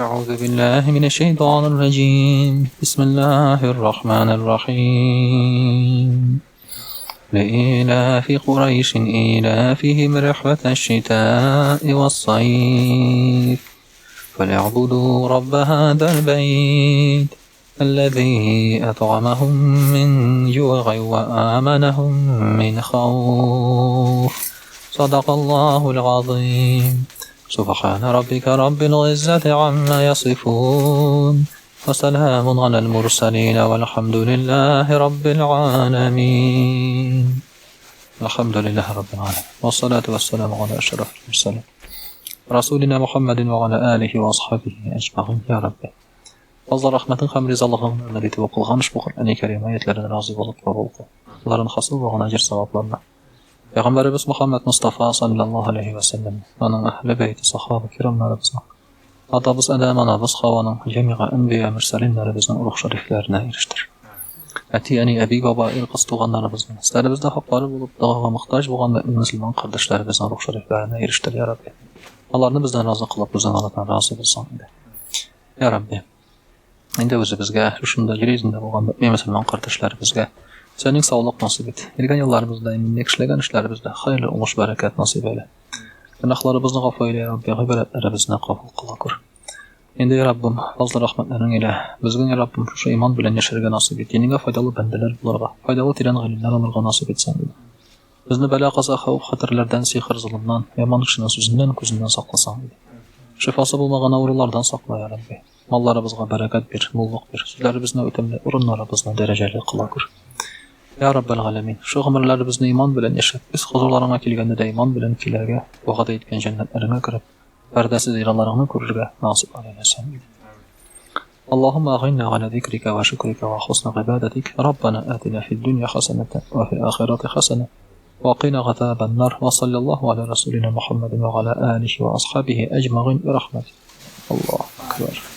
أعوذ بالله من الشيطان الرجيم. بسم الله الرحمن الرحيم. لإيلاف قريش إيلافهم رحلة الشتاء والصيف فليعبدوا رب هذا البيت الذي أطعمهم من جوع وآمنهم من خوف. صدق الله العظيم. سبحان ربك رب العزة عما يصفون وسلام على المرسلين والحمد لله رب العالمين. الحمد لله رب العالمين والصلاة والسلام على أشرف المرسلين رسولنا محمد وعلى آله وأصحابه أجمعين. يا رب fazla rahmetin hem rizalığın önüne okul bu Kur'an-ı Kerim ayetlerine razı olup oku. Onların hasıl ve acır sevaplarına. Peygamberimiz Muhammed Mustafa sallallahu aleyhi ve sellem, onun ehl-i beyti, sahabı kiramlarımızın, atabız, edamanabız, havanın, cemi'a, enbiya, mürselinlerimizin ruh şeriflerine eriştir. Etiyeni, ebi, baba, ilqız tuğanlarımızın, sizlerimizde hakları bulup dağa muhtaç olan ve Müslüman kardeşlerimizin ruh şeriflerine eriştir, Ya Rabbi. Allah'ını bizden razı kılıp, bizden Allah'tan razı bulsan. Ya Rabbi, indi özümüzge, şunda yeryüzünde olan Müslüman kardeşlerimizge, senin sağlık nasip et. İlgin yıllarımızda, eminlik işlegen işlerimizde hayırlı olmuş bereket nasip eyle. Günahlarımızı gafı eyle, Ya Rabbi, gıybetlerimizi kabul kıla kur. Indi Ya Rabbim, fazla rahmetlerin ile, bizgin Ya Rabbim, şu iman bilen yaşarga nasip et. Yenine faydalı bendeler bularga, faydalı tiren gılimler alırga nasip etsen. Bizni bela qaza, xavf, xatirlerden, sihir, zulümden, yaman işinin sözünden, közünden saklasan. Şifası bulmağın avrulardan sakla Ya Rabbi. Mallarımızga bereket bir, mulluk bir, sözlerimizne ötemli, urunlarımızna dereceli kıla kur. Ya Rabbel Alemin, şu ömürlerimizni iman bilen yaşat, biz huzurlarına kilgende de iman bilen kilerge, vaxada etken cennetlerine kırıp, perdesiz iralarını kururga nasip aleylesen. Allahümme ağinna ala zikrika ve şükrika ve husna ibadetik, Rabbana atina fid dünya hasenete ve fil ahireti hasene, ve qina gazâben nar, ve sallallahu ala Resulina Muhammedin ve ala alihi ve ashabihi ecma'in ve rahmeti. Allahu Ekber.